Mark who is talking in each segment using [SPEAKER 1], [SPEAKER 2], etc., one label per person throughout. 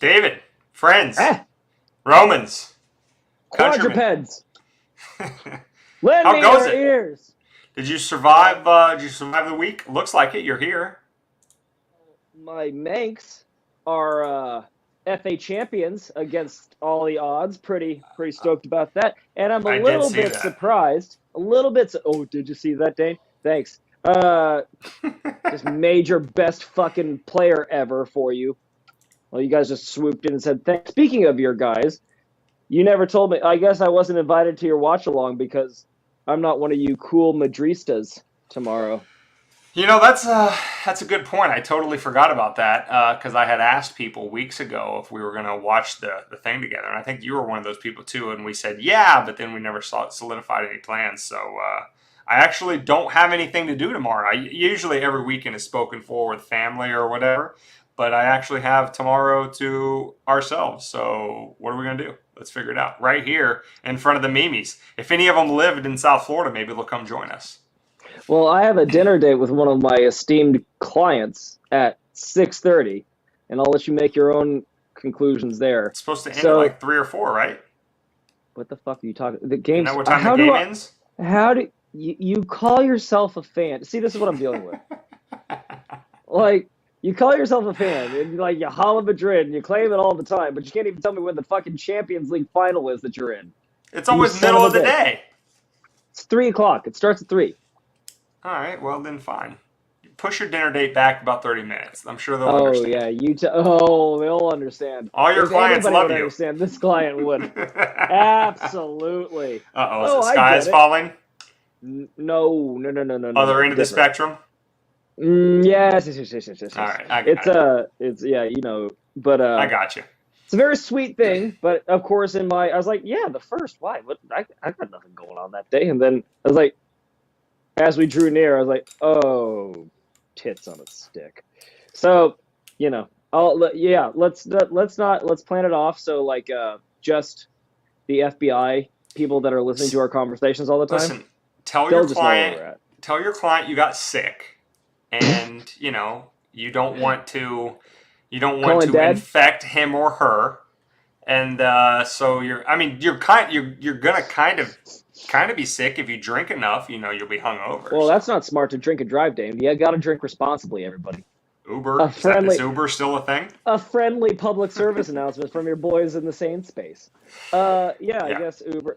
[SPEAKER 1] David, friends,
[SPEAKER 2] Ah,
[SPEAKER 1] Romans, countrymen.
[SPEAKER 2] quadrupeds. Lend
[SPEAKER 1] How
[SPEAKER 2] me
[SPEAKER 1] goes
[SPEAKER 2] your
[SPEAKER 1] it?
[SPEAKER 2] ears.
[SPEAKER 1] Did you survive? Did you survive the week? Looks like it. You're here.
[SPEAKER 2] My Manx are FA champions against all the odds. Pretty stoked about that. And I'm a
[SPEAKER 1] I did
[SPEAKER 2] little
[SPEAKER 1] see
[SPEAKER 2] bit
[SPEAKER 1] that.
[SPEAKER 2] surprised. A little bit. Oh, did you see that, Dane? Thanks. Just major best fucking player ever for you. Well, you guys just swooped in and said thanks. Speaking of your guys, you never told me. I guess I wasn't invited to your watch along because I'm not one of you cool Madristas tomorrow.
[SPEAKER 1] You know, that's a good point. I totally forgot about that because I had asked people weeks ago if we were going to watch the thing together, and I think you were one of those people too. And we said yeah, but then we never solidified any plans. So I actually don't have anything to do tomorrow. Usually every weekend is spoken for with family or whatever, but I actually have tomorrow to ourselves. So what are we going to do? Let's figure it out right here in front of the Mimis. If any of them lived in South Florida, maybe they'll come join us.
[SPEAKER 2] Well, I have a dinner date with one of my esteemed clients at 6:30, and I'll let you make your own conclusions there.
[SPEAKER 1] It's supposed to end at like 3 or 4, right?
[SPEAKER 2] What the fuck are you talking? The game's.
[SPEAKER 1] Isn't that what time the game ends?
[SPEAKER 2] How do you call yourself a fan? See, this is what I'm dealing with. Like, you call yourself a fan, and like you holla Madrid, and you claim it all the time, but you can't even tell me when the fucking Champions League final is that you're in.
[SPEAKER 1] It's always middle of the day.
[SPEAKER 2] It's 3 o'clock. It starts at 3.
[SPEAKER 1] All right, well then fine. Push your dinner date back about 30 minutes. I'm sure they'll understand.
[SPEAKER 2] Oh yeah, they'll understand.
[SPEAKER 1] All your clients love you.
[SPEAKER 2] Understand. This client would. Absolutely.
[SPEAKER 1] Uh-oh, is the sky is falling?
[SPEAKER 2] No.
[SPEAKER 1] Other end of the spectrum?
[SPEAKER 2] Yes.
[SPEAKER 1] All right, I got it.
[SPEAKER 2] But
[SPEAKER 1] I got you.
[SPEAKER 2] It's a very sweet thing, but of course I was like, yeah, the first, why? What? I got nothing going on that day, and then I was like, as we drew near, I was like, oh, tits on a stick. So, let's plan it off. So like, just the FBI people that are listening to our conversations all the time.
[SPEAKER 1] Listen, tell your client you got sick, and you don't want to infect him or her, and so you're gonna kind of be sick if you drink enough. You'll be hungover.
[SPEAKER 2] Well, that's not smart to drink and drive, Dame. You got to drink responsibly, everybody.
[SPEAKER 1] Uber? Is Uber still a thing?
[SPEAKER 2] A friendly public service announcement from your boys in the sane space. I guess Uber.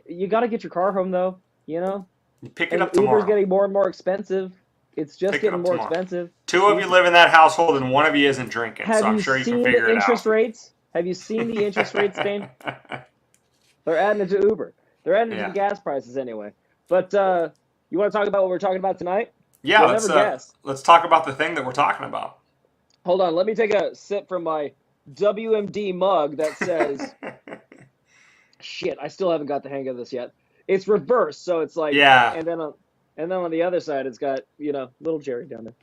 [SPEAKER 2] You got to get your car home, though.
[SPEAKER 1] You pick it up tomorrow.
[SPEAKER 2] Uber's getting more and more expensive. It's just getting more expensive.
[SPEAKER 1] 2 of you live in that household, and 1 of you isn't drinking. So I'm sure you can figure it out.
[SPEAKER 2] Have you seen the interest rates, Dame? They're adding it to Uber. They're adding it to the gas prices anyway. But you want to talk about what we're talking about tonight?
[SPEAKER 1] Yeah, let's talk about the thing that we're talking about.
[SPEAKER 2] Hold on, let me take a sip from my WMD mug that says, shit, I still haven't got the hang of this yet. It's reversed, so it's like, and then on the other side, it's got, little Jerry down there.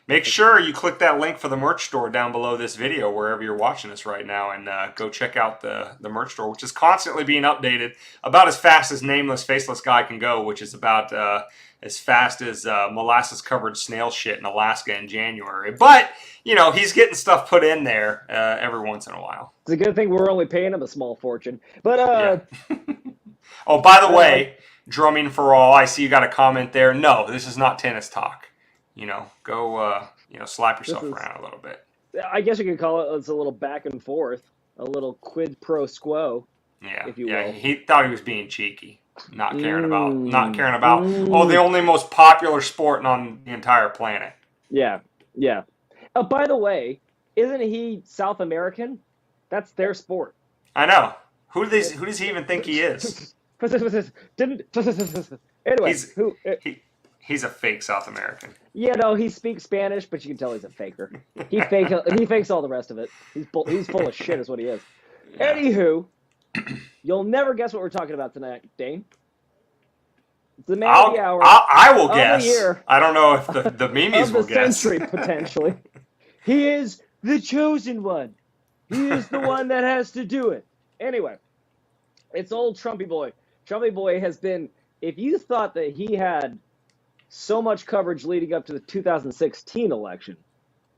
[SPEAKER 1] Make sure you click that link for the merch store down below this video, wherever you're watching this right now, and go check out the merch store, which is constantly being updated about as fast as Nameless Faceless Guy can go, which is about as fast as molasses-covered snail shit in Alaska in January. But, he's getting stuff put in there every once in a while.
[SPEAKER 2] It's a good thing we're only paying him a small fortune. But,
[SPEAKER 1] Oh, by the way, drumming for all, I see you got a comment there. No, this is not tennis talk. Go, slap yourself around a little bit.
[SPEAKER 2] I guess you could call it's a little back and forth, a little quid pro quo, if you will.
[SPEAKER 1] He thought he was being cheeky, not caring about, the only most popular sport on the entire planet.
[SPEAKER 2] Yeah. Oh, by the way, isn't he South American? That's their sport.
[SPEAKER 1] I know. Who does he even think he is?
[SPEAKER 2] Anyway,
[SPEAKER 1] he's a fake South American.
[SPEAKER 2] He speaks Spanish, but you can tell he's a faker. He fakes all the rest of it. He's full of shit, is what he is. Yeah. Anywho, you'll never guess what we're talking about tonight, Dane. It's the man of the hour.
[SPEAKER 1] I will guess. I don't know if the Mimis will guess.
[SPEAKER 2] Century, potentially. He is the chosen one. He is the one that has to do it. Anyway, it's old Trumpy Boy. Trumpy Boy has been, if you thought that he had so much coverage leading up to the 2016 election,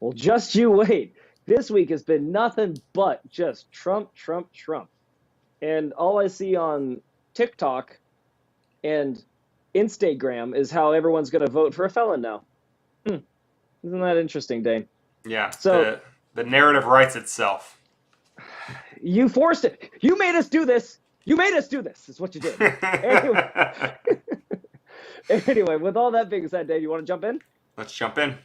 [SPEAKER 2] well, just you wait. this week has been nothing but just Trump, Trump, Trump. And all I see on TikTok and Instagram is how everyone's going to vote for a felon now. Isn't that interesting, Dane?
[SPEAKER 1] Yeah,
[SPEAKER 2] So
[SPEAKER 1] the narrative writes itself.
[SPEAKER 2] you forced it. You made us do this. You made us do this. Is what you did. Anyway, with all that being said, Dave, you want to jump in?
[SPEAKER 1] Let's jump in.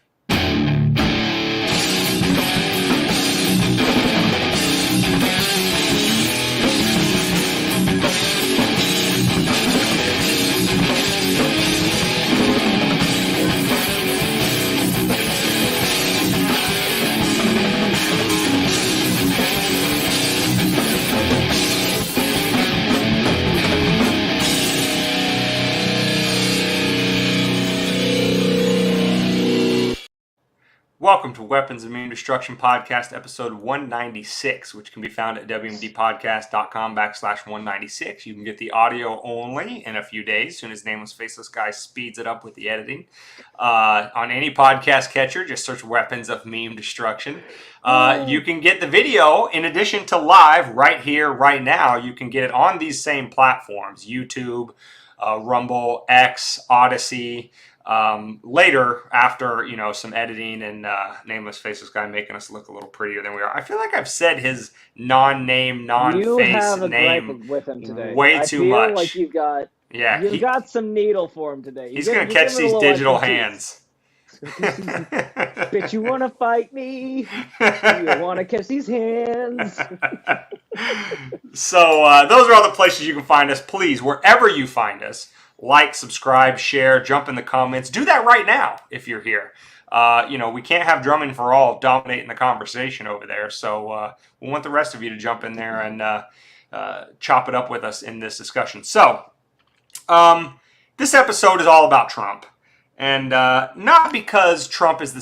[SPEAKER 1] Welcome to Weapons of Mass Destruction Podcast, episode 196, which can be found at WMDpodcast.com/196. You can get the audio only in a few days, as soon as Nameless Faceless Guy speeds it up with the editing. On any podcast catcher, just search Weapons of Meme Destruction. You can get the video in addition to live right here, right now. You can get it on these same platforms, YouTube, Rumble, X, Odyssey. Later, after some editing and Nameless Faceless Guy making us look a little prettier than we are. I feel like I've said his non-name, non-face
[SPEAKER 2] you have a
[SPEAKER 1] name
[SPEAKER 2] gripe with him today.
[SPEAKER 1] way too much.
[SPEAKER 2] I feel like you've got some needle for him today.
[SPEAKER 1] He's going to catch these digital hands.
[SPEAKER 2] Bitch, you want to fight me? You want to catch these hands?
[SPEAKER 1] So those are all the places you can find us. Please, wherever you find us, like, subscribe, share, jump in the comments. Do that right now if you're here. We can't have Drummond for All dominating the conversation over there. So we want the rest of you to jump in there and chop it up with us in this discussion. So this episode is all about Trump. And not because Trump is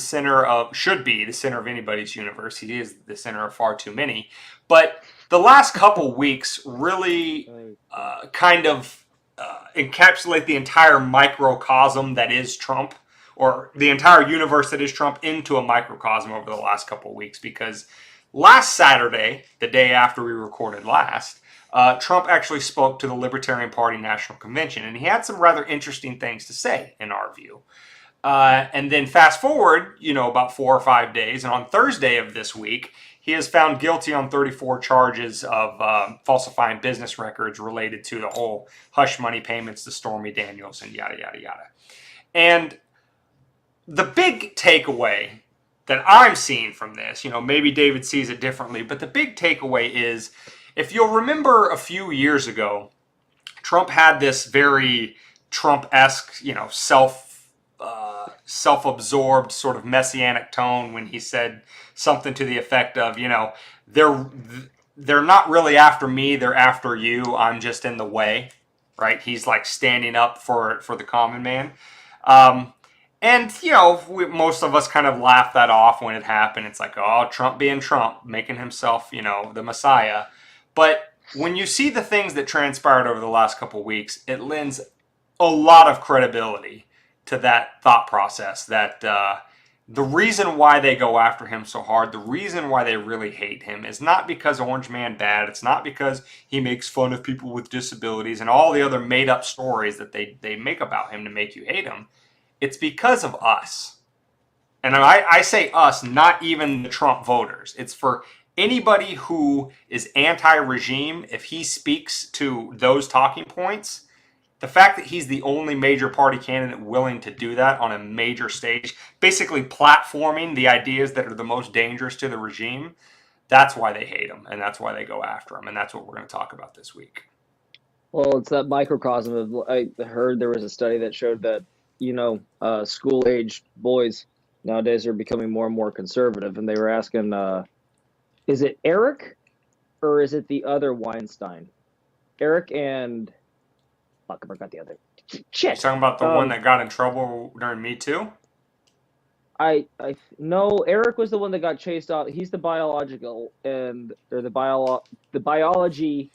[SPEAKER 1] should be the center of anybody's universe. He is the center of far too many. But the last couple weeks really kind of encapsulate the entire microcosm that is Trump, or the entire universe that is Trump, into a microcosm over the last couple of weeks. Because last Saturday, the day after we recorded last, Trump actually spoke to the Libertarian Party National Convention, and he had some rather interesting things to say, in our view. And then fast forward, about 4 or 5 days, and on Thursday of this week, he is found guilty on 34 charges of falsifying business records related to the whole hush money payments to Stormy Daniels and yada, yada, yada. And the big takeaway that I'm seeing from this, maybe David sees it differently, but the big takeaway is, if you'll remember a few years ago, Trump had this very Trump-esque, self-absorbed sort of messianic tone when he said something to the effect of, they're not really after me, they're after you, I'm just in the way, right? He's like standing up for the common man. And most of us kind of laughed that off when it happened. It's like, oh, Trump being Trump, making himself, the Messiah. But when you see the things that transpired over the last couple of weeks, it lends a lot of credibility to that thought process, that the reason why they go after him so hard, the reason why they really hate him, is not because Orange Man bad. It's not because he makes fun of people with disabilities and all the other made-up stories that they make about him to make you hate him. It's because of us. And I say us, not even the Trump voters. It's for anybody who is anti-regime. If he speaks to those talking points, the fact that he's the only major party candidate willing to do that on a major stage, basically platforming the ideas that are the most dangerous to the regime, that's why they hate him, and that's why they go after him, and that's what we're going to talk about this week.
[SPEAKER 2] Well, it's that microcosm of, I heard there was a study that showed that, school-aged boys nowadays are becoming more and more conservative, and they were asking, is it Eric or is it the other Weinstein? Eric and... Fuck, I forgot the other. Shit.
[SPEAKER 1] You're talking about the one that got in trouble during Me Too?
[SPEAKER 2] No, Eric was the one that got chased out. He's the biological the biology.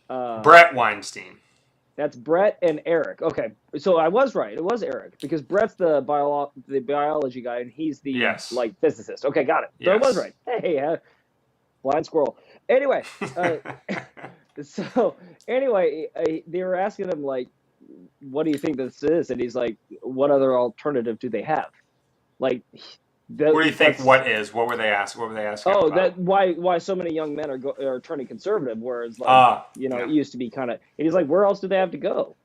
[SPEAKER 1] Brett Weinstein.
[SPEAKER 2] That's Brett and Eric. Okay, so I was right. It was Eric because Brett's the biology guy and he's the
[SPEAKER 1] Yes.
[SPEAKER 2] physicist. Okay, got it. So I was
[SPEAKER 1] Yes.
[SPEAKER 2] right. Hey, blind squirrel. Anyway, so anyway, they were asking him like, "What do you think this is?" And he's like, "What other alternative do they have?" Like,
[SPEAKER 1] What do you think?
[SPEAKER 2] that's
[SPEAKER 1] What were they asking? What were they asking him
[SPEAKER 2] oh, that
[SPEAKER 1] about?
[SPEAKER 2] why so many young men are turning conservative, whereas like it
[SPEAKER 1] Yeah.
[SPEAKER 2] used to be kind of. And he's like, where else do they have to go?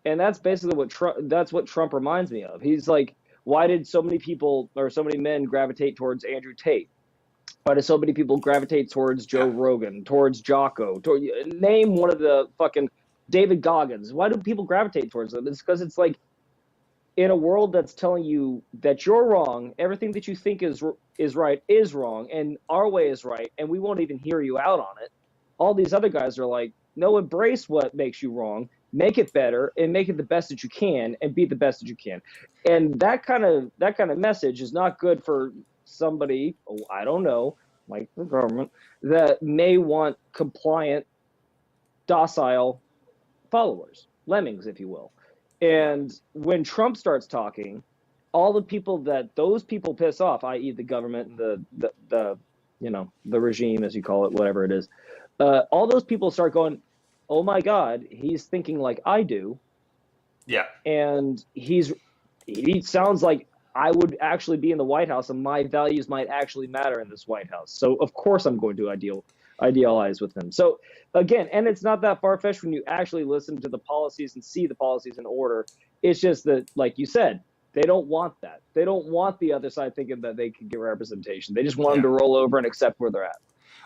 [SPEAKER 2] And that's basically what Trump reminds me of. He's like, why did so many people or so many men gravitate towards Andrew Tate? Why do so many people gravitate towards Joe
[SPEAKER 1] Yeah.
[SPEAKER 2] Rogan, towards Jocko? Name one of the fucking David Goggins. Why do people gravitate towards them? It's because it's like in a world that's telling you that you're wrong, everything that you think is right is wrong, and our way is right, and we won't even hear you out on it. All these other guys are like, no, embrace what makes you wrong, make it better, and make it the best that you can, and be the best that you can. And that kind of message is not good for somebody, I don't know, like the government, that may want compliant, docile followers, lemmings, if you will.
[SPEAKER 1] Yeah.
[SPEAKER 2] And when Trump starts talking, all the people that those people piss off, i.e., the government, the the regime, as you call it, whatever it is, all those people start going, "Oh my God, he's thinking like I do,"
[SPEAKER 1] Yeah.
[SPEAKER 2] and he sounds like I would actually be in the White House, and my values might actually matter in this White House. So of course I'm going to idealize with him. So again, and it's not that far fetched when you actually listen to the policies and see the policies in order. It's just that, like you said, they don't want that. They don't want the other side thinking that they can get representation. They just want them
[SPEAKER 1] Yeah.
[SPEAKER 2] to roll over and accept where they're at.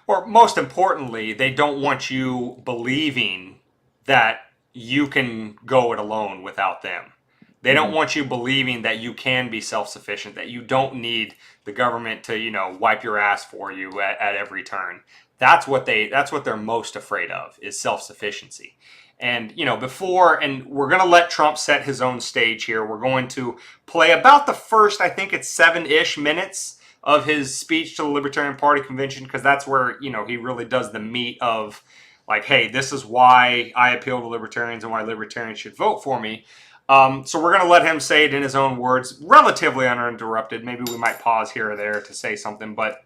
[SPEAKER 1] Or most importantly, they don't want you believing that you can go it alone without them. They don't
[SPEAKER 2] Mm-hmm.
[SPEAKER 1] want you believing that you can be self-sufficient, that you don't need the government to, wipe your ass for you at every turn. That's what they're most afraid of is self-sufficiency. And, and we're going to let Trump set his own stage here. We're going to play about the first, I think it's 7-ish minutes of his speech to the Libertarian Party convention, because that's where, he really does the meat of like, hey, this is why I appeal to libertarians and why libertarians should vote for me. So we're going to let him say it in his own words, relatively uninterrupted. Maybe we might pause here or there to say something, but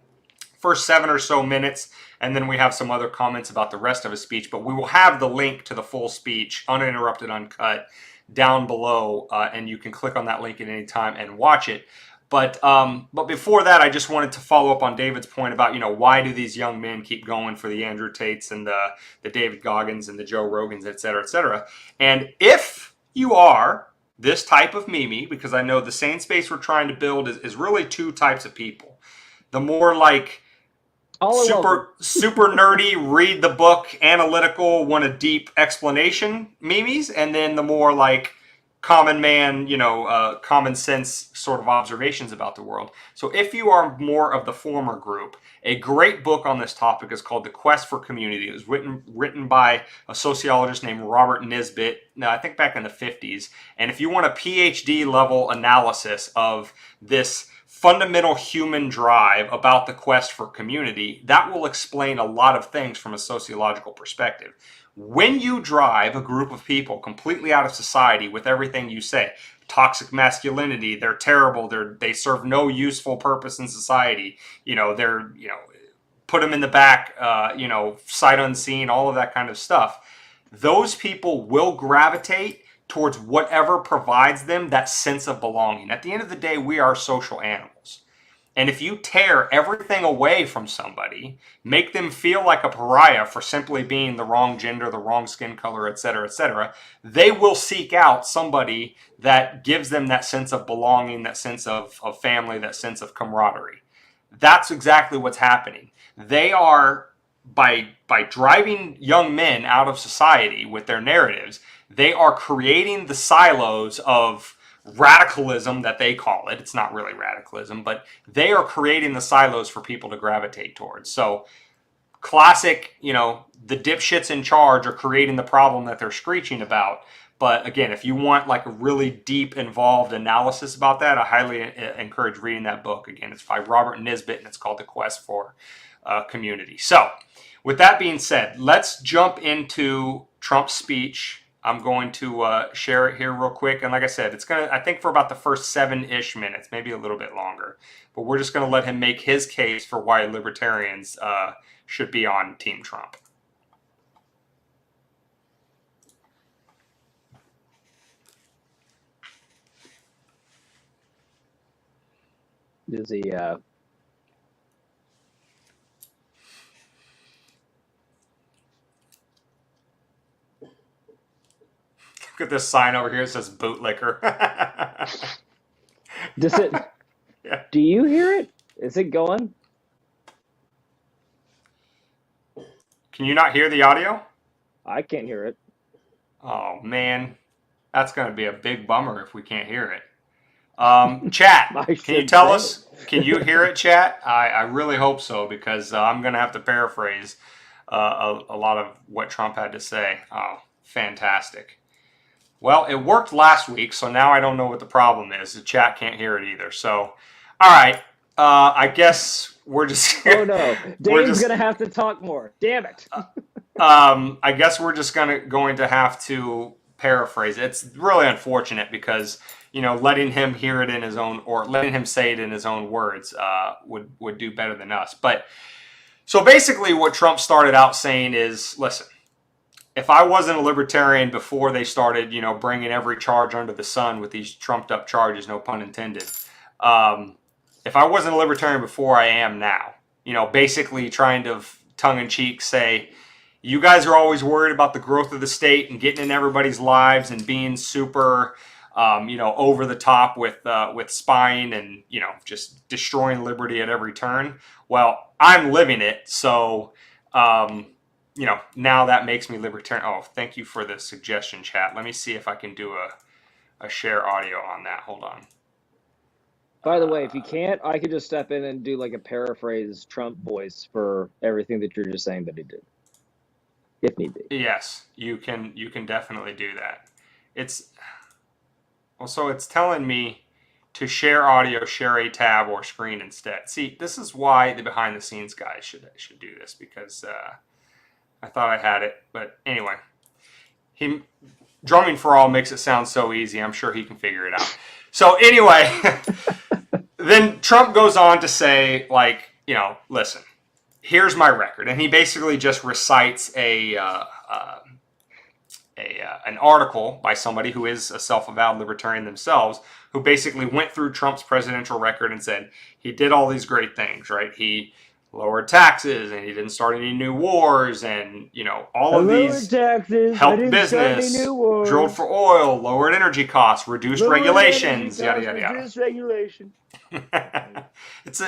[SPEAKER 1] first 7 or so minutes, and then we have some other comments about the rest of his speech. But we will have the link to the full speech, uninterrupted, uncut, down below, and you can click on that link at any time and watch it. But before that, I just wanted to follow up on David's point about, why do these young men keep going for the Andrew Tates and the David Goggins and the Joe Rogans, et cetera, et cetera. And if you are this type of Mimi, because I know the sane space we're trying to build is really 2 types of people. The more like super nerdy, read the book, analytical, want a deep explanation Mimis, and then the more like common man, common sense sort of observations about the world. So if you are more of the former group, a great book on this topic is called The Quest for Community. It was written by a sociologist named Robert Nisbet, I think back in the 50s. And if you want a PhD level analysis of this fundamental human drive about the quest for community, that will explain a lot of things from a sociological perspective. When you drive a group of people completely out of society with everything you say, toxic masculinity, they're terrible, they serve no useful purpose in society, they're, put them in the back, sight unseen, all of that kind of stuff, those people will gravitate towards whatever provides them that sense of belonging. At the end of the day, we are social animals. And if you tear everything away from somebody, make them feel like a pariah for simply being the wrong gender, the wrong skin color, etc., they will seek out somebody that gives them that sense of belonging, that sense of family, that sense of camaraderie. That's exactly what's happening. They are, by driving young men out of society with their narratives, they are creating the silos of radicalism that they call it. It's not really radicalism, but they are creating the silos for people to gravitate towards. So classic, the dipshits in charge are creating the problem that they're screeching about. But again, if you want like a really deep, involved analysis about that, I highly encourage reading that book. Again, it's by Robert Nisbet, and it's called The Quest for Community. So with that being said, let's jump into Trump's speech. I'm going to share it here real quick. And like I said, it's going to, I think for about the first 7-ish minutes, maybe a little bit longer. But we're just going to let him make his case for why libertarians should be on Team Trump.
[SPEAKER 2] Is he,
[SPEAKER 1] Look at this sign over here. It says bootlicker.
[SPEAKER 2] does it,
[SPEAKER 1] Yeah.
[SPEAKER 2] do you hear it? Is it going?
[SPEAKER 1] Can you not hear the audio?
[SPEAKER 2] I can't hear it.
[SPEAKER 1] Oh, man. That's going to be a big bummer if we can't hear it. Chat, can you tell us? Can you hear it, chat? I really hope so, because I'm going to have to paraphrase a lot of what Trump had to say. Oh, fantastic. Well, it worked last week, so now I don't know what the problem is. The chat can't hear it either. So, all right. I guess we're just...
[SPEAKER 2] Oh, no. Dave's going to have to talk more. Damn it.
[SPEAKER 1] I guess we're just going to have to paraphrase it. It's really unfortunate because, you know, letting him hear it in his own, or letting him say it in his own words would do better than us. But so basically what Trump started out saying is, listen, if I wasn't a libertarian before they started, you know, bringing every charge under the sun with these trumped up charges, no pun intended, if I wasn't a libertarian before, I am now. You know, basically trying to tongue-in-cheek say, you guys are always worried about the growth of the state and getting in everybody's lives and being super, you know, over the top with spying and, you know, just destroying liberty at every turn. Well, I'm living it, so, you know, now that makes me libertarian. Oh, thank you for the suggestion, chat. Let me see if I can do a share audio on that. Hold on.
[SPEAKER 2] By the way, if you can't, I could just step in and do like a paraphrase Trump voice for everything that you're just saying that he did, if need be.
[SPEAKER 1] Yes, you can definitely do that. It's also, it's telling me to share audio, share a tab or screen instead. See, this is why the behind the scenes guys should do this, because I thought I had it, but anyway, drumming for all makes it sound so easy. I'm sure he can figure it out. So anyway, then Trump goes on to say, like, you know, listen, here's my record, and he basically just recites an article by somebody who is a self-avowed libertarian themselves, who basically went through Trump's presidential record and said he did all these great things, right? He lowered taxes, and he didn't start any new wars, and, you know, all of these
[SPEAKER 2] taxes,
[SPEAKER 1] helped business, drilled for oil, lowered energy costs, reduced regulations, yada yada yada.
[SPEAKER 2] Reduced regulation.
[SPEAKER 1] It's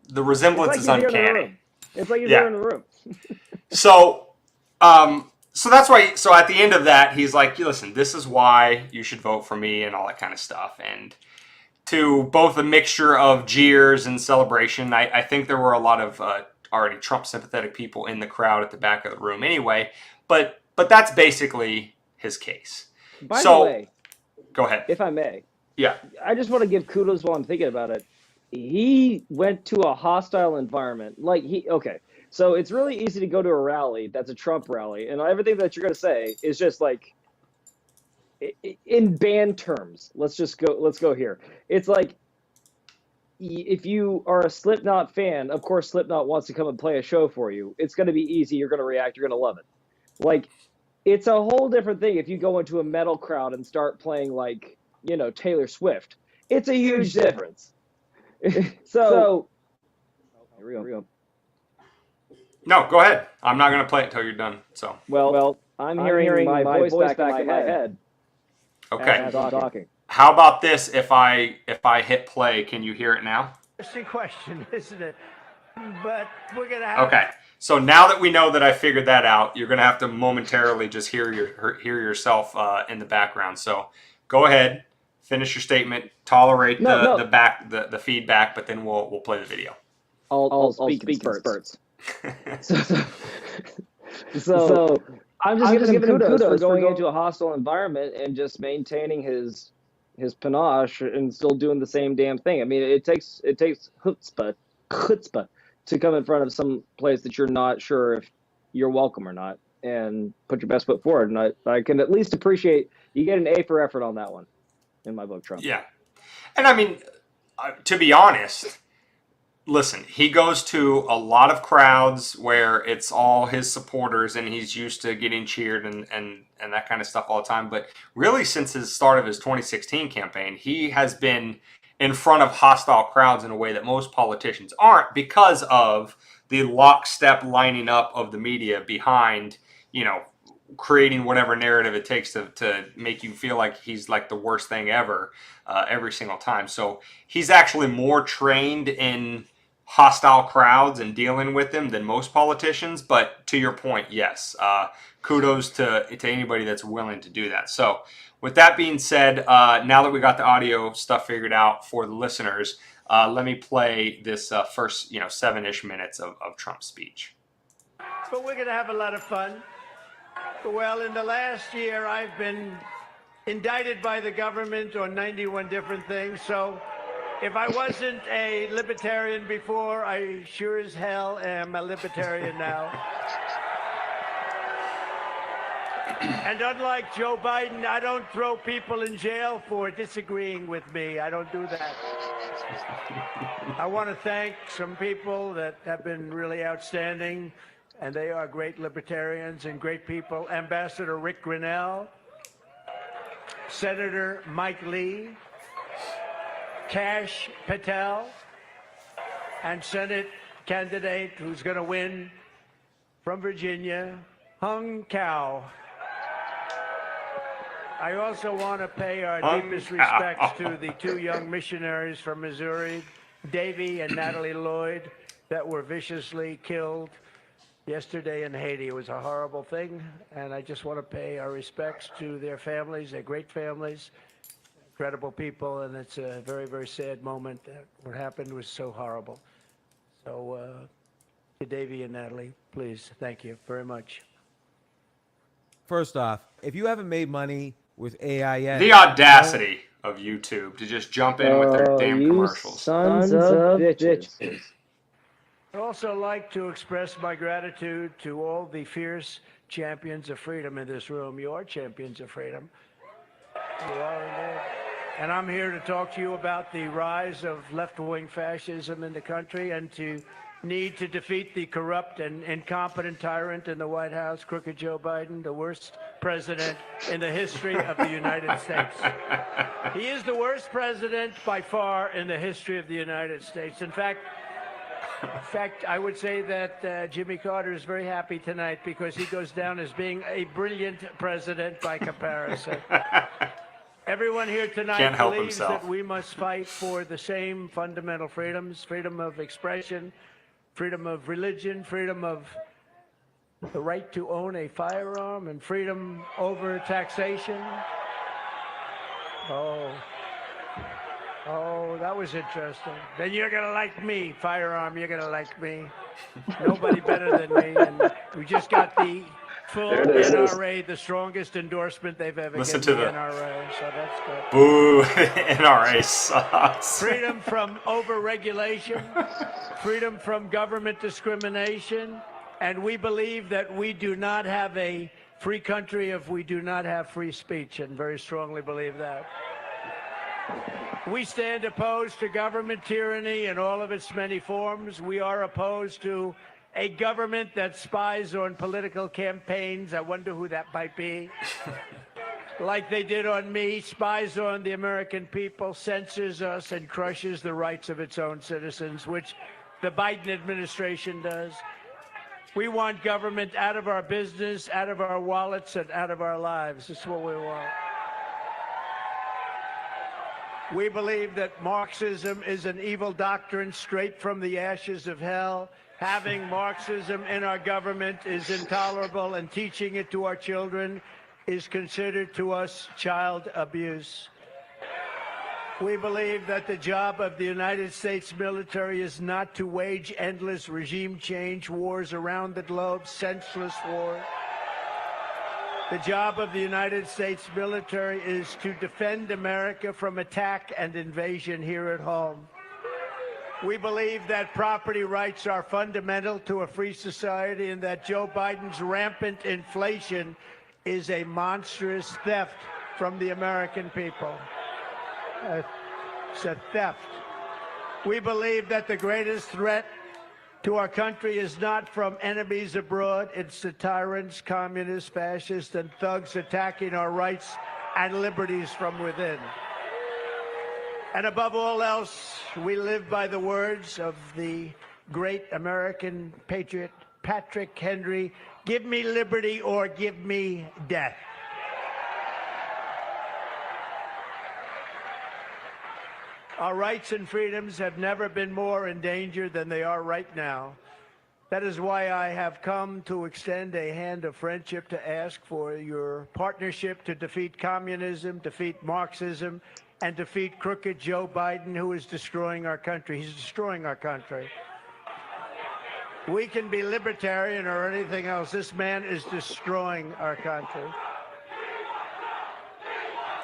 [SPEAKER 1] the resemblance is uncanny.
[SPEAKER 2] It's like he's there in the room.
[SPEAKER 1] So that's why. So at the end of that, he's like, "Listen, this is why you should vote for me," and all that kind of stuff. And to both a mixture of jeers and celebration. I think there were a lot of already Trump sympathetic people in the crowd at the back of the room anyway. But that's basically his case.
[SPEAKER 2] By the way,
[SPEAKER 1] go ahead.
[SPEAKER 2] If I may.
[SPEAKER 1] Yeah.
[SPEAKER 2] I just want to give kudos while I'm thinking about it. He went to a hostile environment. Okay. So it's really easy to go to a rally that's a Trump rally, and everything that you're going to say is just like, in band terms, let's go here. It's like, if you are a Slipknot fan, of course Slipknot wants to come and play a show for you. It's going to be easy. You're going to react. You're going to love it. Like, it's a whole different thing if you go into a metal crowd and start playing, like, you know, Taylor Swift. It's a huge difference. So here we go.
[SPEAKER 1] No, go ahead. I'm not going to play it until you're done. So
[SPEAKER 2] well, I'm hearing my voice back in my head.
[SPEAKER 1] Okay.
[SPEAKER 2] As I'm talking.
[SPEAKER 1] How about this? If I hit play, can you hear it now?
[SPEAKER 3] Interesting question, isn't it? But we're gonna have.
[SPEAKER 1] Okay. So now that we know that I figured that out, you're gonna have to momentarily just hear yourself in the background. So go ahead, finish your statement. Tolerate the feedback, but then we'll play the video.
[SPEAKER 2] I'll speak in spurts. So I'm just giving him kudos for going into a hostile environment and just maintaining his panache and still doing the same damn thing. I mean, it takes chutzpah to come in front of some place that you're not sure if you're welcome or not, and put your best foot forward. And I can at least appreciate you get an A for effort on that one in my book, Trump.
[SPEAKER 1] Yeah. And I mean, to be honest, listen, he goes to a lot of crowds where it's all his supporters and he's used to getting cheered and that kind of stuff all the time. But really, since the start of his 2016 campaign, he has been in front of hostile crowds in a way that most politicians aren't, because of the lockstep lining up of the media behind, creating whatever narrative it takes to make you feel like he's like the worst thing ever every single time. So he's actually more trained in hostile crowds and dealing with them than most politicians. But to your point, yes, kudos to anybody that's willing to do that. So with that being said, now that we got the audio stuff figured out for the listeners, let me play this first 7-ish minutes of Trump's speech.
[SPEAKER 3] But we're going to have a lot of fun. Well, in the last year, I've been indicted by the government on 91 different things. So if I wasn't a libertarian before, I sure as hell am a libertarian now. And unlike Joe Biden, I don't throw people in jail for disagreeing with me. I don't do that. I want to thank some people that have been really outstanding, and they are great libertarians and great people. Ambassador Rick Grinnell, Senator Mike Lee, Kash Patel, and Senate candidate who's going to win from Virginia, Hung Cao. I also want to pay our deepest respects to the 2 young missionaries from Missouri, Davy and Natalie Lloyd, that were viciously killed yesterday in Haiti. It was a horrible thing, and I just want to pay our respects to their families. They're great families, incredible people, and it's a very, very sad moment. What happened was so horrible. So to Davy and Natalie, please, thank you very much.
[SPEAKER 4] First off, if you haven't made money with AI yet,
[SPEAKER 1] The audacity of YouTube to just jump in with their damn
[SPEAKER 2] you
[SPEAKER 1] commercials.
[SPEAKER 2] Sons of bitches.
[SPEAKER 3] I'd also like to express my gratitude to all the fierce champions of freedom in this room. You are champions of freedom. You are indeed. And I'm here to talk to you about the rise of left-wing fascism in the country and to need to defeat the corrupt and incompetent tyrant in the White House, crooked Joe Biden, the worst president in the history of the United States. He is the worst president by far in the history of the United States. In fact, I would say that Jimmy Carter is very happy tonight because he goes down as being a brilliant president by comparison. Everyone here tonight believes that we must fight for the same fundamental freedoms: freedom of expression, freedom of religion, freedom of the right to own a firearm, and freedom over taxation. Oh, that was interesting. Then you're going to like me, firearm, you're going to like me. Nobody better than me. And we just got the full NRA, the strongest endorsement they've ever given the NRA, so that's good.
[SPEAKER 1] Boo, NRA sucks.
[SPEAKER 3] Freedom from over-regulation, freedom from government discrimination, and we believe that we do not have a free country if we do not have free speech, and very strongly believe that. We stand opposed to government tyranny in all of its many forms. We are opposed to a government that spies on political campaigns. I wonder who that might be. Like they did on me, spies on the American people, censors us, and crushes the rights of its own citizens, which the Biden administration does. We want government out of our business, out of our wallets, and out of our lives. This is what we want. We believe that Marxism is an evil doctrine straight from the ashes of hell. Having Marxism in our government is intolerable, and teaching it to our children is considered to us child abuse. We believe that the job of the United States military is not to wage endless regime change wars around the globe, senseless wars. The job of the United States military is to defend America from attack and invasion here at home. We believe that property rights are fundamental to a free society and that Joe Biden's rampant inflation is a monstrous theft from the American people. It's a theft. We believe that the greatest threat to our country is not from enemies abroad. It's the tyrants, communists, fascists, and thugs attacking our rights and liberties from within. And above all else, we live by the words of the great American patriot, Patrick Henry, give me liberty or give me death. Our rights and freedoms have never been more in danger than they are right now. That is why I have come to extend a hand of friendship to ask for your partnership to defeat communism, defeat Marxism, and defeat crooked Joe Biden, who is destroying our country. He's destroying our country. We can be libertarian or anything else. This man is destroying our country.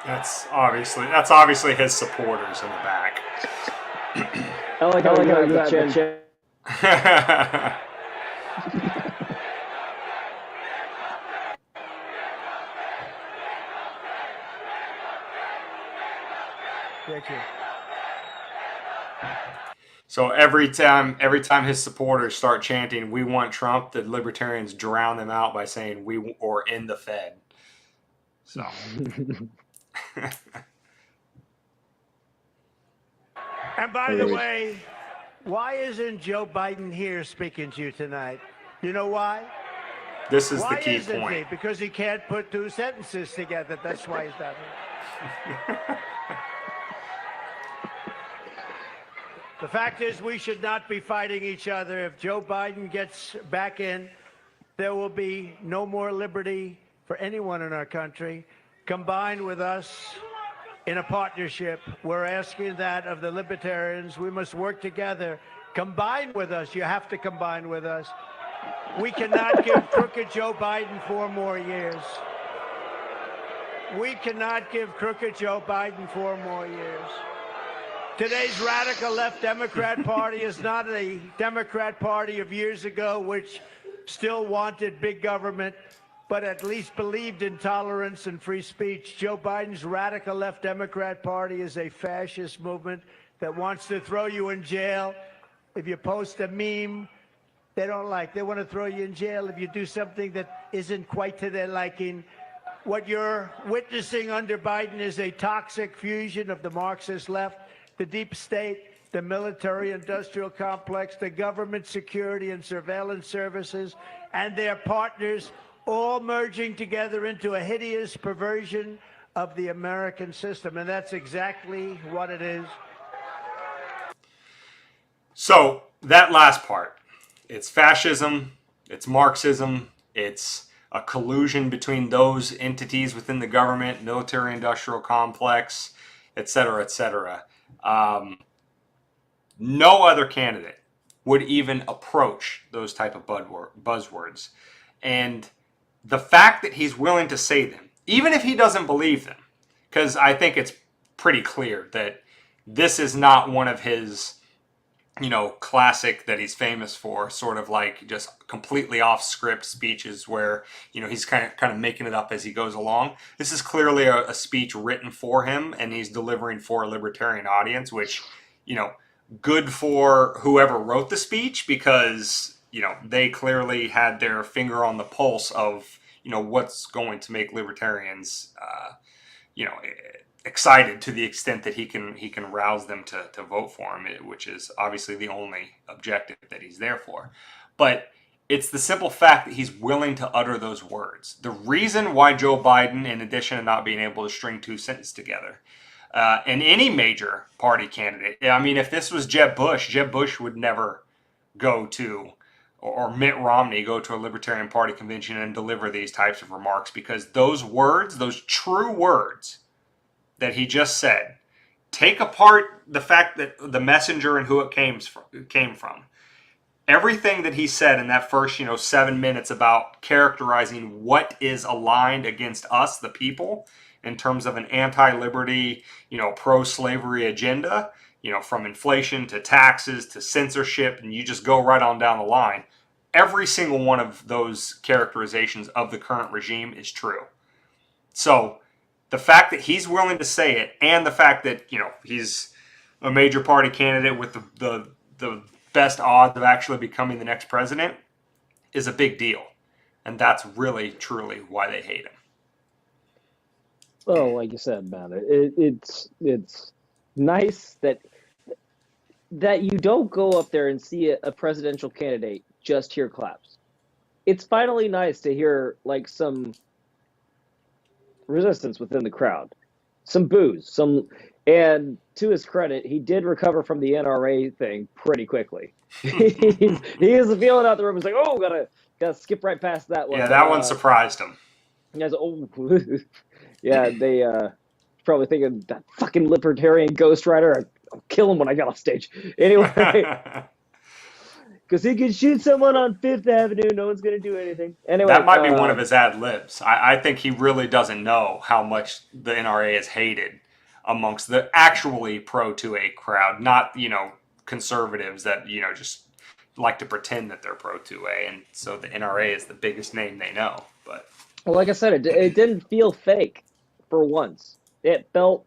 [SPEAKER 1] That's obviously his supporters in the back.
[SPEAKER 2] I like how you have the chin.
[SPEAKER 3] Thank you.
[SPEAKER 1] So every time his supporters start chanting, "We want Trump," the libertarians drown them out by saying "We" or "in the Fed." So.
[SPEAKER 3] And by the way, why isn't Joe Biden here speaking to you tonight? You know why?
[SPEAKER 1] This is
[SPEAKER 3] Why
[SPEAKER 1] the key
[SPEAKER 3] isn't
[SPEAKER 1] point.
[SPEAKER 3] he? Because he can't put two sentences together. That's why he's not here. The fact is, we should not be fighting each other. If Joe Biden gets back in, there will be no more liberty for anyone in our country. Combined with us in a partnership, we're asking that of the libertarians. We must work together. Combine with us. You have to combine with us. We cannot give crooked Joe Biden 4 more years. We cannot give crooked Joe Biden 4 more years. Today's radical left Democrat Party is not a Democrat Party of years ago, which still wanted big government, but at least believed in tolerance and free speech. Joe Biden's radical left Democrat Party is a fascist movement that wants to throw you in jail. If you post a meme they don't like, they want to throw you in jail if you do something that isn't quite to their liking. What you're witnessing under Biden is a toxic fusion of the Marxist left, the deep state, the military-industrial complex, the government security and surveillance services, and their partners, all merging together into a hideous perversion of the American system. And that's exactly what it is.
[SPEAKER 1] So that last part, it's fascism, it's Marxism, it's a collusion between those entities within the government, military-industrial complex, et cetera, et cetera. No other candidate would even approach those type of buzzwords. And the fact that he's willing to say them, even if he doesn't believe them, because I think it's pretty clear that this is not one of his, classic that he's famous for, sort of like just completely off script speeches where, he's kind of making it up as he goes along. This is clearly a speech written for him, and he's delivering for a libertarian audience, which, good for whoever wrote the speech, because, they clearly had their finger on the pulse of, what's going to make libertarians, excited to the extent that he can rouse them to vote for him, which is obviously the only objective that he's there for. But it's the simple fact that he's willing to utter those words. The reason why Joe Biden, in addition to not being able to string 2 sentences together, and any major party candidate, if this was Jeb Bush would never go to, or Mitt Romney go to a Libertarian Party convention and deliver these types of remarks, because those words, those true words that he just said, take apart the fact that the messenger and who it came from. Everything that he said in that first, 7 minutes about characterizing what is aligned against us, the people, in terms of an anti-liberty, pro-slavery agenda, from inflation to taxes to censorship, and you just go right on down the line. Every single one of those characterizations of the current regime is true. So the fact that he's willing to say it, and the fact that he's a major party candidate with the best odds of actually becoming the next president, is a big deal, and that's really truly why they hate him.
[SPEAKER 2] Well, like you said, man, it's nice that you don't go up there and see a presidential candidate just hear claps. It's finally nice to hear like some resistance within the crowd, some boos, and to his credit, he did recover from the NRA thing pretty quickly. He is feeling out the room. He's like, oh, gotta skip right past that one.
[SPEAKER 1] Yeah, that one surprised him.
[SPEAKER 2] Guys, oh, yeah, they probably thinking that fucking libertarian ghostwriter. I'll kill him when I get off stage. Anyway, because he can shoot someone on Fifth Avenue, no one's gonna do anything. Anyway,
[SPEAKER 1] that might be one of his ad libs. I think he really doesn't know how much the NRA is hated amongst the actually pro-2A crowd, not conservatives that just like to pretend that they're pro-2A, and so the NRA is the biggest name they know. But
[SPEAKER 2] well, like I said, it didn't feel fake for once. It felt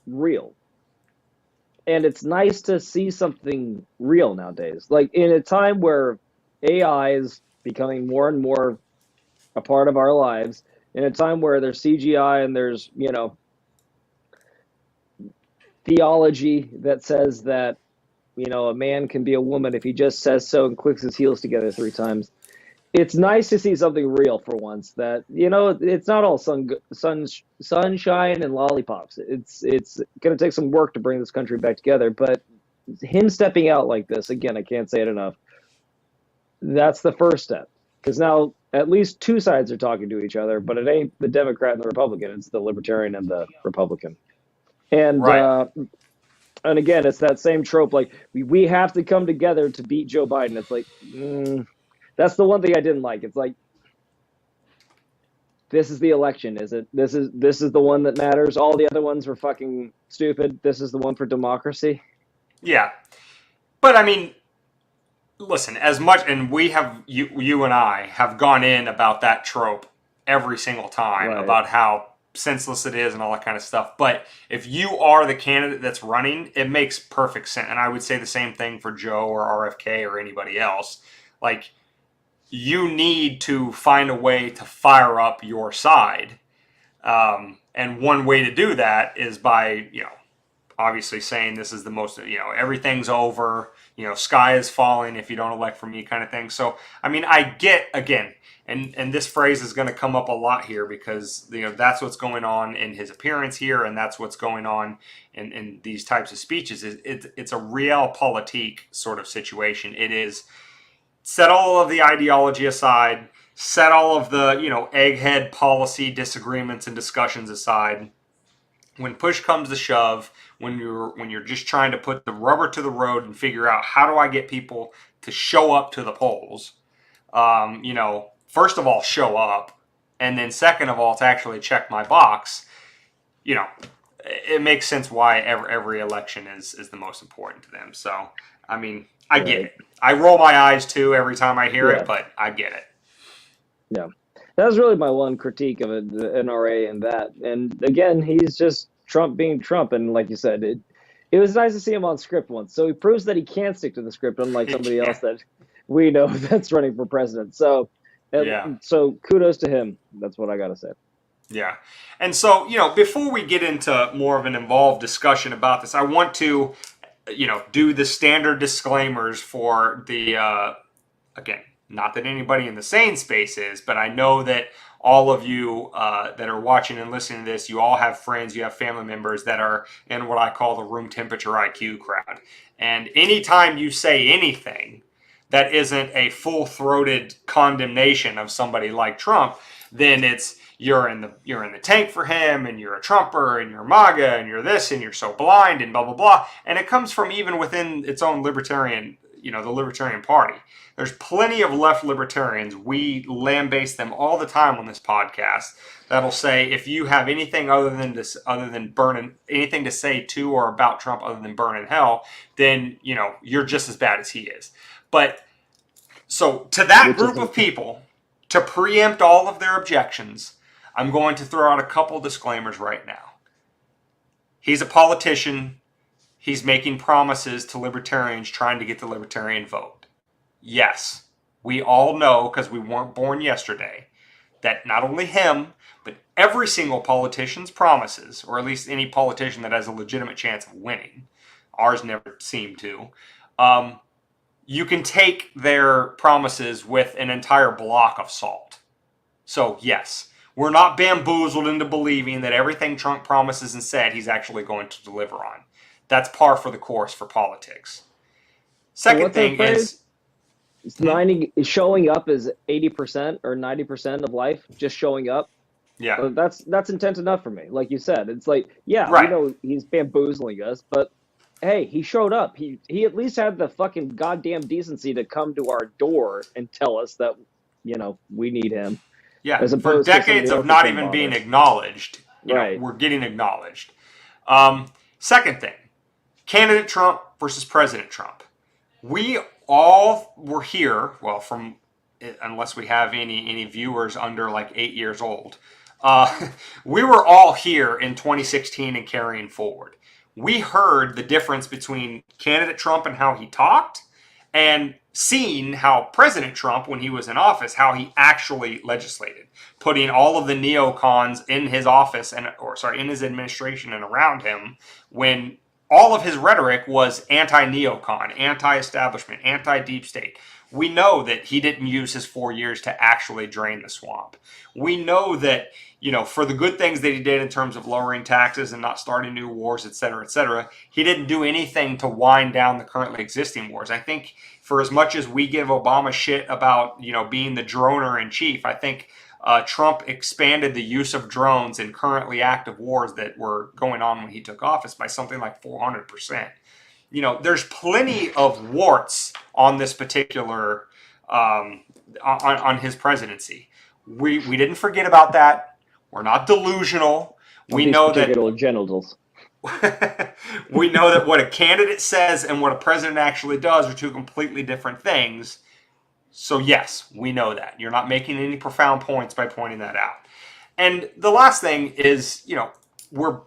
[SPEAKER 2] real. And it's nice to see something real nowadays. Like in a time where AI is becoming more and more a part of our lives, in a time where there's CGI and there's, theology that says that, a man can be a woman if he just says so and clicks his heels together 3 times. It's nice to see something real for once that, it's not all sunshine and lollipops. It's going to take some work to bring this country back together. But him stepping out like this, again, I can't say it enough. That's the first step. Because now at least 2 sides are talking to each other, but it ain't the Democrat and the Republican. It's the Libertarian and the Republican. And,
[SPEAKER 1] right.
[SPEAKER 2] And again, it's that same trope. Like we have to come together to beat Joe Biden. It's like, that's the one thing I didn't like. It's like, this is the election, is it? This is the one that matters. All the other ones were fucking stupid. This is the one for democracy.
[SPEAKER 1] Yeah. But I mean, listen, as much, and we have, you and I have gone in about that trope every single time, right, about how senseless it is and all that kind of stuff. But if you are the candidate that's running, it makes perfect sense. And I would say the same thing for Joe or RFK or anybody else. Like, you need to find a way to fire up your side. And one way to do that is by, obviously saying this is the most, everything's over, sky is falling if you don't elect for me kind of thing. So, I mean, I get, again, and this phrase is going to come up a lot here because, that's what's going on in his appearance here, and that's what's going on in these types of speeches. It's a realpolitik sort of situation. It is set all of the ideology aside, set all of the, egghead policy disagreements and discussions aside. When push comes to shove, when you're just trying to put the rubber to the road and figure out how do I get people to show up to the polls, first of all, show up, and then second of all, to actually check my box, it makes sense why every election is the most important to them. So, I mean, I get it. I roll my eyes too every time I hear it, but I get it.
[SPEAKER 2] Yeah. That was really my one critique of it, the NRA and that. And again, he's just Trump being Trump. And like you said, it was nice to see him on script once. So he proves that he can stick to the script, unlike somebody else that we know that's running for president. So, so kudos to him. That's what I got to say.
[SPEAKER 1] Yeah. And so, before we get into more of an involved discussion about this, I want to, do the standard disclaimers for the, again, not that anybody in the sane space is, but I know that all of you that are watching and listening to this, you all have friends, you have family members that are in what I call the room temperature IQ crowd. And anytime you say anything that isn't a full-throated condemnation of somebody like Trump, then it's you're in the tank for him, and you're a Trumper, and you're MAGA, and you're this, and you're so blind, and blah blah blah. And it comes from even within its own libertarian the Libertarian Party. There's plenty of left libertarians. We lambaste them all the time on this podcast. That'll say if you have anything other than burning anything to say to or about Trump other than burn in hell, then you're just as bad as he is. But so to that group of people, to preempt all of their objections, I'm going to throw out a couple disclaimers right now. He's a politician. He's making promises to libertarians trying to get the libertarian vote. Yes, we all know, because we weren't born yesterday, that not only him, but every single politician's promises, or at least any politician that has a legitimate chance of winning, ours never seem to, you can take their promises with an entire block of salt. So yes, we're not bamboozled into believing that everything Trump promises and said he's actually going to deliver on. That's par for the course for politics. Second thing is...
[SPEAKER 2] It's 90 showing up is 80% or 90% of life, just showing up.
[SPEAKER 1] Yeah.
[SPEAKER 2] So that's intense enough for me. Like you said, it's like, yeah,
[SPEAKER 1] right.
[SPEAKER 2] We know he's bamboozling us, but hey, he showed up. He at least had the fucking goddamn decency to come to our door and tell us that, we need him.
[SPEAKER 1] Yeah, for decades of not even being acknowledged, we're getting acknowledged. Second thing, candidate Trump versus President Trump. We all were here, well, unless we have any viewers under like 8 years old, we were all here in 2016 and carrying forward. We heard the difference between candidate Trump and how he talked, and seen how President Trump, when he was in office, how he actually legislated, putting all of the neocons in his office in his administration and around him, when all of his rhetoric was anti-neocon, anti-establishment, anti-deep state. We know that he didn't use his 4 years to actually drain the swamp. We know that, for the good things that he did in terms of lowering taxes and not starting new wars, et cetera, he didn't do anything to wind down the currently existing wars. I think for as much as we give Obama shit about, being the droner in chief, I think Trump expanded the use of drones in currently active wars that were going on when he took office by something like 400%. There's plenty of warts on this particular, on his presidency. We didn't forget about that. We're not delusional. We know that
[SPEAKER 2] genitals.
[SPEAKER 1] We know that what a candidate says and what a president actually does are two completely different things. So yes, we know that. You're not making any profound points by pointing that out. And the last thing is, we're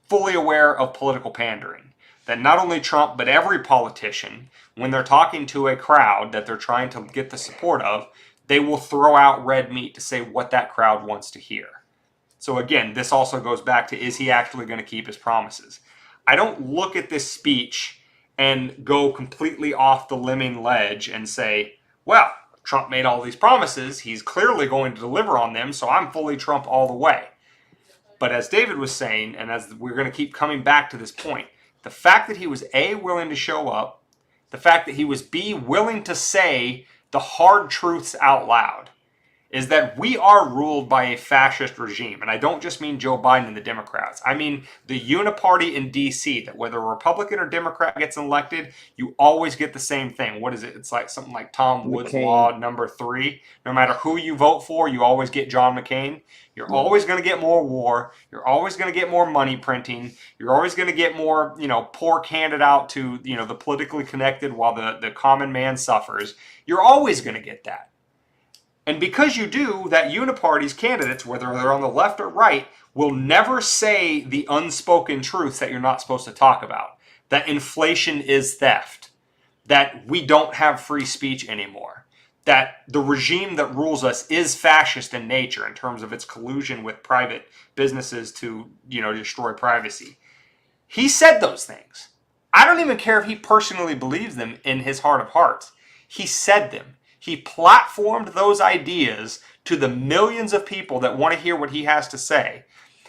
[SPEAKER 1] fully aware of political pandering. That not only Trump, but every politician, when they're talking to a crowd that they're trying to get the support of, they will throw out red meat to say what that crowd wants to hear. So again, this also goes back to, is he actually going to keep his promises? I don't look at this speech and go completely off the limbing ledge and say, well, Trump made all these promises. He's clearly going to deliver on them, so I'm fully Trump all the way. But as David was saying, and as we're going to keep coming back to this point, the fact that he was A, willing to show up, the fact that he was B, willing to say the hard truths out loud, is that we are ruled by a fascist regime. And I don't just mean Joe Biden and the Democrats. I mean the uniparty in D.C., that whether a Republican or Democrat gets elected, you always get the same thing. What is it? It's like something like Tom Woods Law number 3. No matter who you vote for, you always get John McCain. You're always going to get more war. You're always going to get more money printing. You're always going to get more, pork handed out to, the politically connected while the common man suffers. You're always going to get that. And because you do, that uniparty's candidates, whether they're on the left or right, will never say the unspoken truths that you're not supposed to talk about. That inflation is theft. That we don't have free speech anymore. That the regime that rules us is fascist in nature in terms of its collusion with private businesses to, destroy privacy. He said those things. I don't even care if he personally believes them in his heart of hearts. He said them. He platformed those ideas to the millions of people that want to hear what he has to say.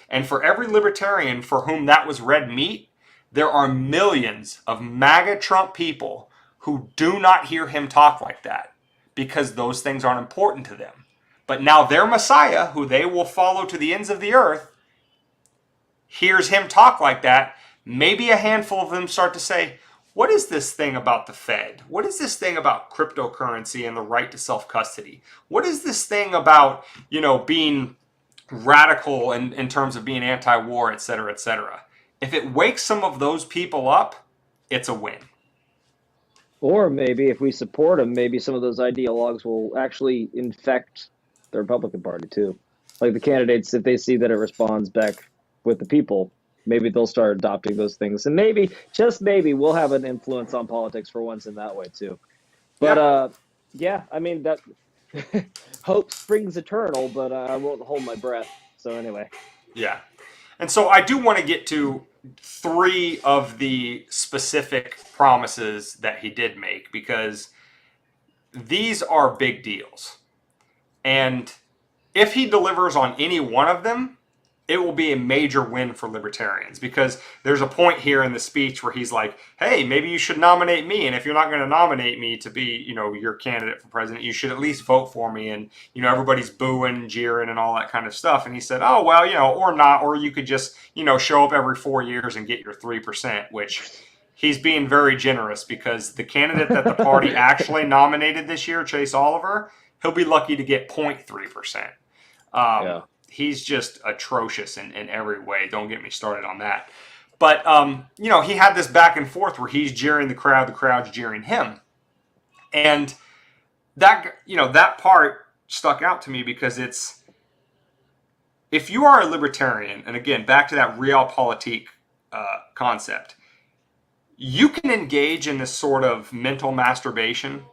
[SPEAKER 1] And for every libertarian for whom that was red meat, there are millions of MAGA Trump people who do not hear him talk like that because those things aren't important to them. But now their Messiah, who they will follow to the ends of the earth, hears him talk like that. Maybe a handful of them start to say, what is this thing about the Fed? What is this thing about cryptocurrency and the right to self-custody? What is this thing about, being radical in terms of being anti-war, et cetera, et cetera? If it wakes some of those people up, it's a win.
[SPEAKER 2] Or maybe if we support them, maybe some of those ideologues will actually infect the Republican Party too. Like the candidates, if they see that it responds back with the people, maybe they'll start adopting those things. And maybe, just maybe, we'll have an influence on politics for once in that way too. But yeah, I mean, that hope springs eternal, but I won't hold my breath. So anyway.
[SPEAKER 1] Yeah. And so I do want to get to 3 of the specific promises that he did make, because these are big deals. And if he delivers on any one of them, it will be a major win for libertarians, because there's a point here in the speech where he's like, hey, maybe you should nominate me. And if you're not going to nominate me to be, your candidate for president, you should at least vote for me. And, everybody's booing, jeering, and all that kind of stuff. And he said, oh, well, or not, or you could just, show up every 4 years and get your 3%, which he's being very generous, because the candidate that the party actually nominated this year, Chase Oliver, he'll be lucky to get 0.3%.
[SPEAKER 2] Yeah.
[SPEAKER 1] He's just atrocious in every way. Don't get me started on that. But, he had this back and forth where he's jeering the crowd's jeering him. And that, that part stuck out to me, because if you are a libertarian, and again, back to that realpolitik concept, you can engage in this sort of mental masturbation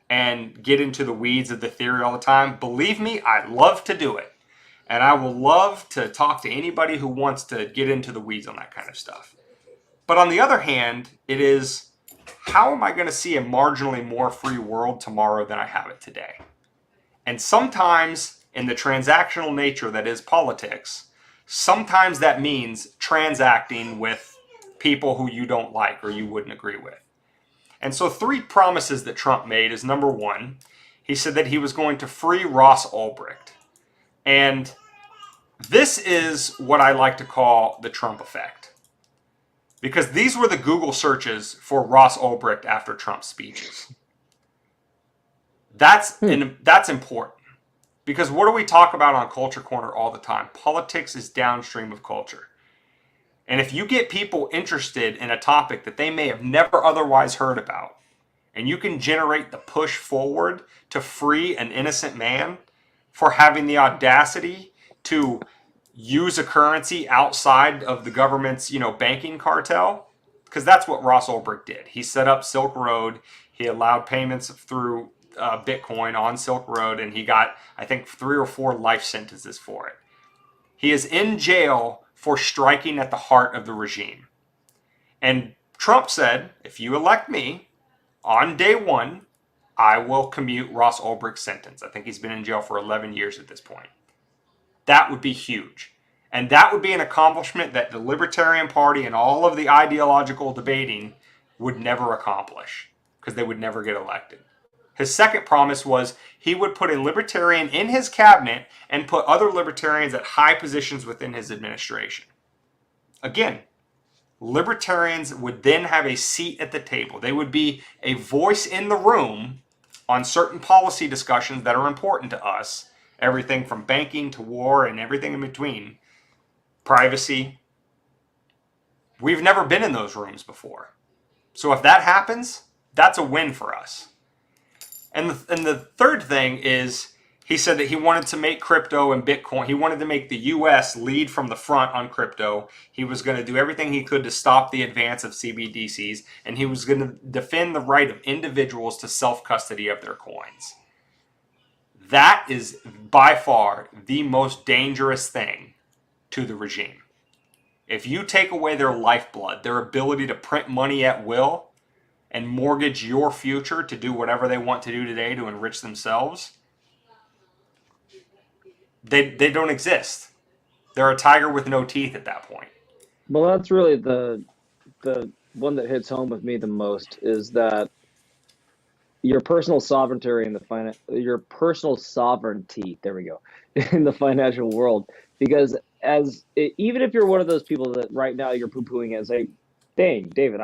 [SPEAKER 1] and get into the weeds of the theory all the time. Believe me, I love to do it. And I will love to talk to anybody who wants to get into the weeds on that kind of stuff. But on the other hand, it is, how am I going to see a marginally more free world tomorrow than I have it today? And sometimes, in the transactional nature that is politics, sometimes that means transacting with people who you don't like or you wouldn't agree with. And so 3 promises that Trump made is, number 1, he said that he was going to free Ross Ulbricht. And this is what I like to call the Trump effect. Because these were the Google searches for Ross Ulbricht after Trump's speeches. That's important. Because what do we talk about on Culture Corner all the time? Politics is downstream of culture. And if you get people interested in a topic that they may have never otherwise heard about, and you can generate the push forward to free an innocent man for having the audacity to use a currency outside of the government's, banking cartel, because that's what Ross Ulbricht did. He set up Silk Road. He allowed payments through Bitcoin on Silk Road, and he got, I think, 3 or 4 life sentences for it. He is in jail for striking at the heart of the regime. And Trump said, if you elect me, on day 1, I will commute Ross Ulbricht's sentence. I think he's been in jail for 11 years at this point. That would be huge. And that would be an accomplishment that the Libertarian Party and all of the ideological debating would never accomplish, because they would never get elected. His second promise was he would put a libertarian in his cabinet and put other libertarians at high positions within his administration. Again, libertarians would then have a seat at the table. They would be a voice in the room on certain policy discussions that are important to us. Everything from banking to war and everything in between. Privacy. We've never been in those rooms before. So if that happens, that's a win for us. And the third thing is, he said that he wanted to make crypto and Bitcoin. He wanted to make the U.S. lead from the front on crypto. He was going to do everything he could to stop the advance of CBDCs. And he was going to defend the right of individuals to self-custody of their coins. That is by far the most dangerous thing to the regime. If you take away their lifeblood, their ability to print money at will and mortgage your future to do whatever they want to do today to enrich themselves, they don't exist. They're a tiger with no teeth at that point.
[SPEAKER 2] Well, that's really the one that hits home with me the most, is that your personal sovereignty in the your personal sovereignty, there we go, in the financial world. Because even if you're one of those people that right now you're poo-pooing as a, dang, David,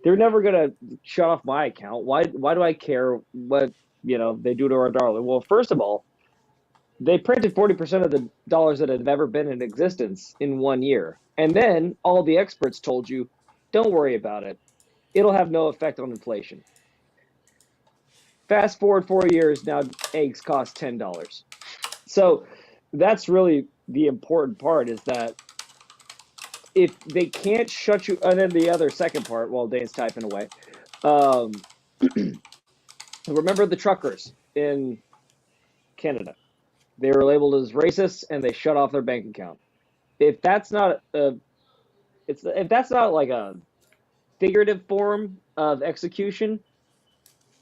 [SPEAKER 2] They're never gonna shut off my account. Why do I care what they do to our dollar? Well, first of all, they printed 40% of the dollars that have ever been in existence in 1 year. And then all the experts told you, don't worry about it. It'll have no effect on inflation. Fast forward 4 years, now eggs cost $10. So that's really the important part, is that if they can't shut you, and then the other second part, while Dane's typing away, remember the truckers in Canada. They were labeled as racist, and they shut off their bank account. If that's not like a figurative form of execution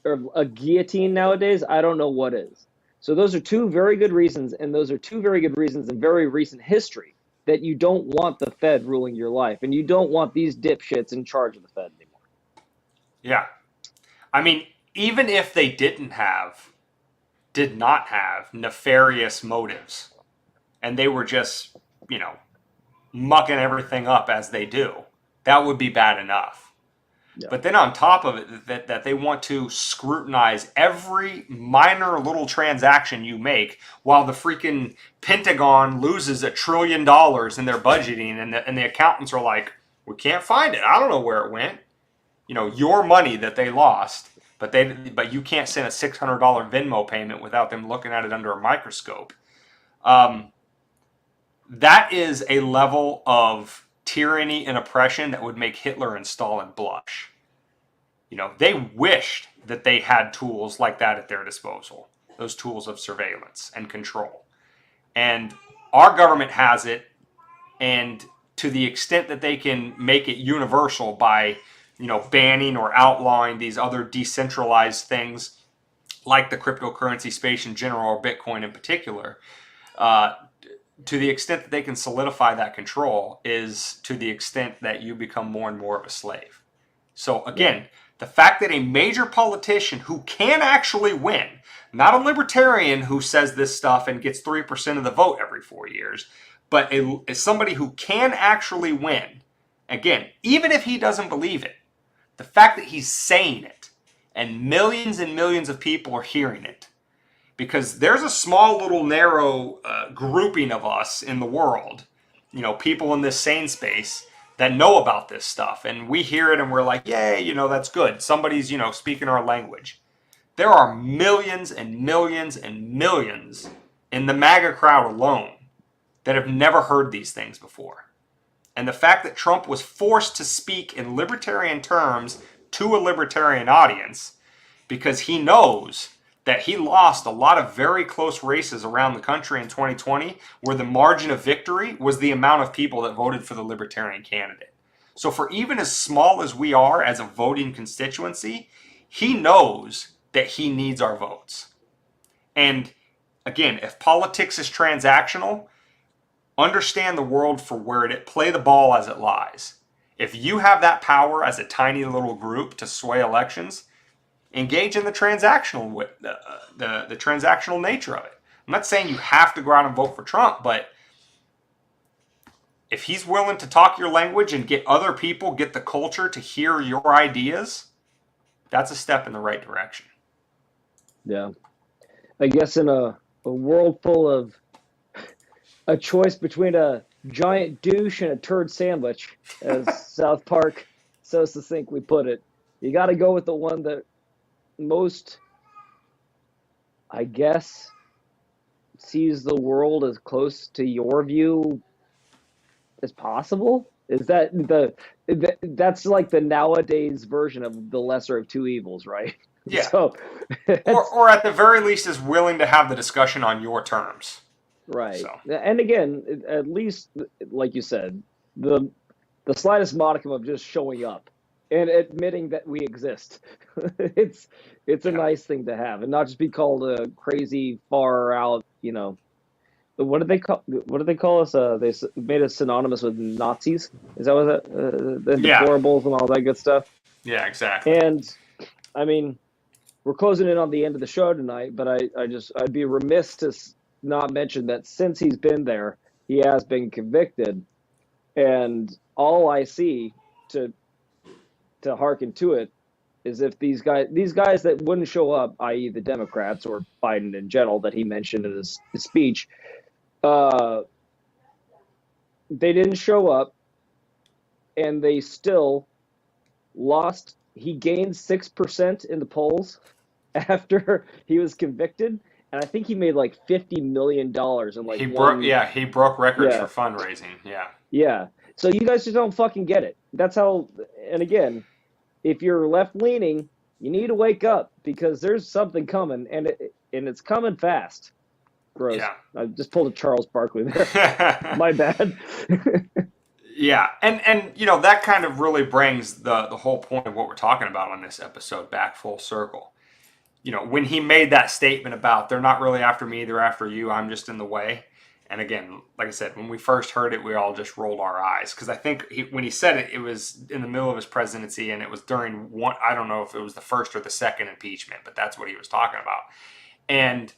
[SPEAKER 2] or a guillotine nowadays, I don't know what is. So those are two very good reasons, and those are two very good reasons in very recent history that you don't want the Fed ruling your life, and you don't want these dipshits in charge of the Fed anymore.
[SPEAKER 1] Yeah. I mean, even if they did not have nefarious motives, and they were just, mucking everything up as they do, that would be bad enough. Yeah. But then on top of it, that they want to scrutinize every minor little transaction you make, while the freaking Pentagon loses $1 trillion in their budgeting, and the accountants are like, we can't find it. I don't know where it went. Your money that they lost, but you can't send a $600 Venmo payment without them looking at it under a microscope. That is a level of tyranny and oppression that would make Hitler and Stalin blush. They wished that they had tools like that at their disposal, those tools of surveillance and control. And our government has it, and to the extent that they can make it universal by, banning or outlawing these other decentralized things like the cryptocurrency space in general, or Bitcoin in particular, to the extent that they can solidify that control is to the extent that you become more and more of a slave. So again, the fact that a major politician who can actually win, not a libertarian who says this stuff and gets 3% of the vote every 4 years, but somebody who can actually win, again, even if he doesn't believe it, the fact that he's saying it and millions of people are hearing it, because there's a small little narrow grouping of us in the world, people in this sane space that know about this stuff. And we hear it and we're like, yay, that's good. Somebody's, speaking our language. There are millions and millions and millions in the MAGA crowd alone that have never heard these things before. And the fact that Trump was forced to speak in libertarian terms to a libertarian audience, because he knows that he lost a lot of very close races around the country in 2020 where the margin of victory was the amount of people that voted for the libertarian candidate. So for even as small as we are as a voting constituency, he knows that he needs our votes. And again, if politics is transactional, understand the world for where it is. Play the ball as it lies. If you have that power as a tiny little group to sway elections, engage in the transactional the transactional nature of it. I'm not saying you have to go out and vote for Trump, but if he's willing to talk your language and get other people, get the culture to hear your ideas, that's a step in the right direction.
[SPEAKER 2] Yeah. I guess in a world full of a choice between a giant douche and a turd sandwich, as South Park so succinctly put it, you got to go with the one that most, I guess, sees the world as close to your view as possible. Is that that's like the nowadays version of the lesser of two evils, right?
[SPEAKER 1] Yeah.
[SPEAKER 2] So,
[SPEAKER 1] or at the very least is willing to have the discussion on your terms.
[SPEAKER 2] Right.
[SPEAKER 1] So.
[SPEAKER 2] And again, at least, like you said, the slightest modicum of just showing up and admitting that we exist. it's a nice thing to have, and not just be called a crazy, far out, what do they call us? They made us synonymous with Nazis. Is that what the deplorables and all that good stuff?
[SPEAKER 1] Yeah, exactly.
[SPEAKER 2] And I mean, we're closing in on the end of the show tonight, but I'd be remiss to not mention that since he's been there, he has been convicted, and all I see to to hearken to it is if these guys that wouldn't show up, i.e., the Democrats or Biden in general that he mentioned in his speech, they didn't show up, and they still lost. He gained 6% in the polls after he was convicted, and I think he made like $50 million in like
[SPEAKER 1] he broke records
[SPEAKER 2] Yeah.
[SPEAKER 1] for fundraising. Yeah.
[SPEAKER 2] Yeah. So you guys just don't fucking get it. That's how. And again, if you're left leaning, you need to wake up because there's something coming, and it's coming fast. Gross.
[SPEAKER 1] Yeah.
[SPEAKER 2] I just pulled a Charles Barkley there. My bad.
[SPEAKER 1] Yeah, and you know, that kind of really brings the whole point of what we're talking about on this episode back full circle. You know, when he made that statement about they're not really after me, they're after you, I'm just in the way. And again, like I said, when we first heard it, we all just rolled our eyes because I think when he said it, it was in the middle of his presidency, and it was during one. I don't know if it was the first or the second impeachment, but that's what he was talking about. And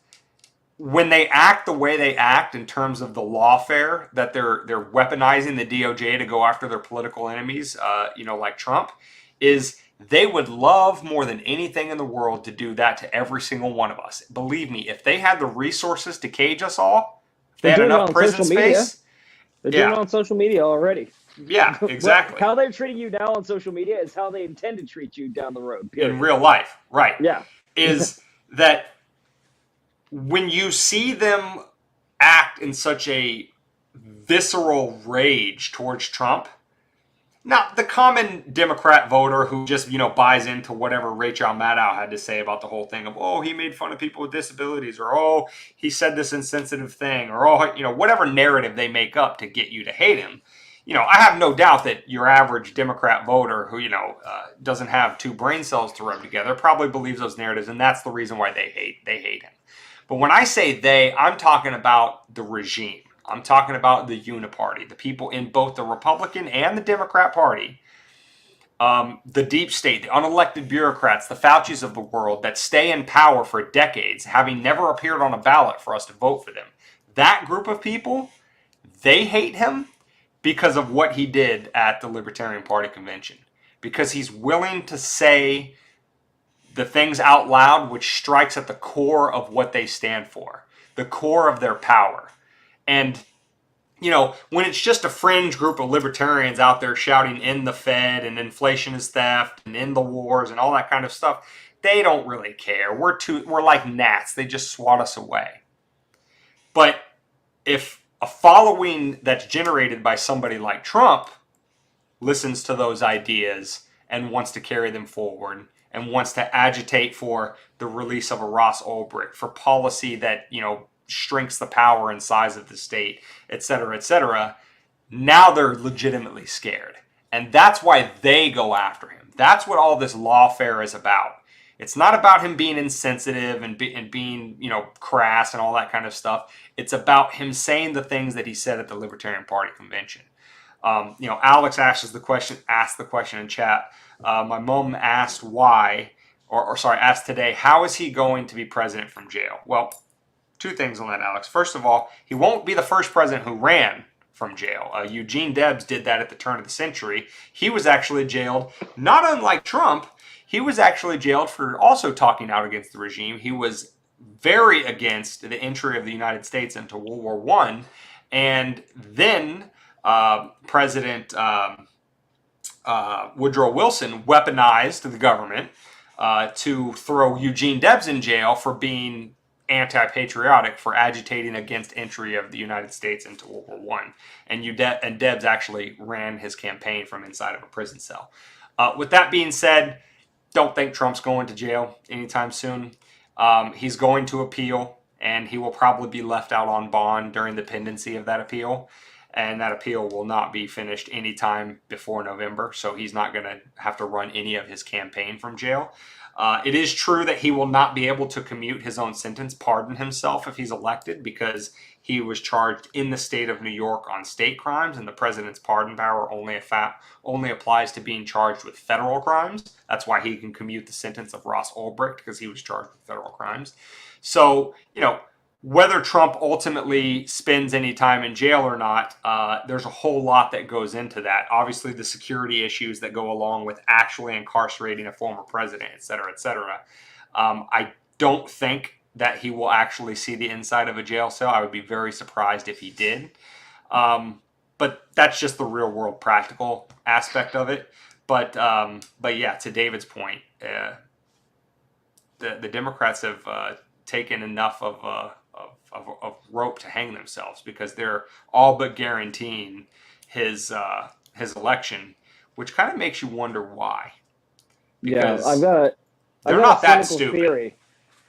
[SPEAKER 1] when they act the way they act in terms of the lawfare, that they're weaponizing the DOJ to go after their political enemies, you know, like Trump, is they would love more than anything in the world to do that to every single one of us. Believe me, if they had the resources to cage us all, if they had enough prison space,
[SPEAKER 2] they're doing it on social media already.
[SPEAKER 1] Yeah, exactly.
[SPEAKER 2] How they're treating you now on social media is how they intend to treat you down the road. Period.
[SPEAKER 1] In real life, right?
[SPEAKER 2] Yeah,
[SPEAKER 1] is that when you see them act in such a visceral rage towards Trump, now the common Democrat voter who just, you know, buys into whatever Rachel Maddow had to say about the whole thing of, oh, he made fun of people with disabilities, or oh, he said this insensitive thing, or oh, you know, whatever narrative they make up to get you to hate him. You know, I have no doubt that your average Democrat voter who, you know, doesn't have two brain cells to rub together probably believes those narratives, and that's the reason why they hate him. But when I say they, I'm talking about the regime. I'm talking about the uniparty, the people in both the Republican and the Democrat Party, the deep state, the unelected bureaucrats, the Faucis of the world that stay in power for decades, having never appeared on a ballot for us to vote for them. That group of people, they hate him because of what he did at the Libertarian Party convention. Because he's willing to say the things out loud which strikes at the core of what they stand for, the core of their power. And, you know, when it's just a fringe group of libertarians out there shouting in the Fed and inflation is theft and in the wars and all that kind of stuff, they don't really care. We're like gnats. They just swat us away. But if a following that's generated by somebody like Trump listens to those ideas and wants to carry them forward and wants to agitate for the release of a Ross Ulbricht, for policy that, you know, shrinks the power and size of the state, et cetera, now they're legitimately scared. And that's why they go after him. That's what all this lawfare is about. It's not about him being insensitive and being, you know, crass and all that kind of stuff. It's about him saying the things that he said at the Libertarian Party convention. You know, Alex asked the question in chat. My mom asked asked today, how is he going to be president from jail? Well, two things on that, Alex. First of all, he won't be the first president who ran from jail. Eugene Debs did that at the turn of the century. He was actually jailed, not unlike Trump. He was actually jailed for also talking out against the regime. He was very against the entry of the United States into World War I. And then President Woodrow Wilson weaponized the government to throw Eugene Debs in jail for being anti-patriotic, for agitating against entry of the United States into World War I. And Debs actually ran his campaign from inside of a prison cell. With that being said, don't think Trump's going to jail anytime soon. He's going to appeal, and he will probably be left out on bond during the pendency of that appeal. And that appeal will not be finished anytime before November, so he's not going to have to run any of his campaign from jail. It is true that he will not be able to commute his own sentence, pardon himself if he's elected, because he was charged in the state of New York on state crimes, and the president's pardon power only applies to being charged with federal crimes. That's why he can commute the sentence of Ross Ulbricht, because he was charged with federal crimes. So, you know, whether Trump ultimately spends any time in jail or not, there's a whole lot that goes into that. Obviously, the security issues that go along with actually incarcerating a former president, et cetera, et cetera. I don't think that he will actually see the inside of a jail cell. I would be very surprised if he did. But that's just the real world practical aspect of it. But yeah, to David's point, the Democrats have taken enough of rope to hang themselves, because they're all but guaranteeing his election, which kind of makes you wonder why. Because they're not that stupid.
[SPEAKER 2] Theory.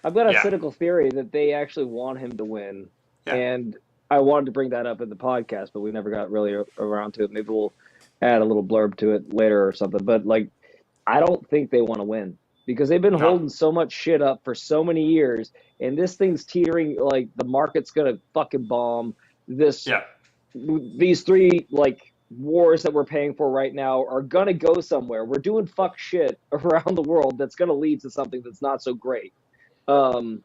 [SPEAKER 2] I've got a
[SPEAKER 1] Yeah.
[SPEAKER 2] cynical theory that they actually want him to win.
[SPEAKER 1] Yeah.
[SPEAKER 2] And I wanted to bring that up in the podcast, but we never got really around to it. Maybe we'll add a little blurb to it later or something. But, like, I don't think they want to win, because they've been holding so much shit up for so many years, and this thing's teetering, like, the market's going to fucking bomb. These three, like, wars that we're paying for right now are going to go somewhere. We're doing fuck shit around the world that's going to lead to something that's not so great. And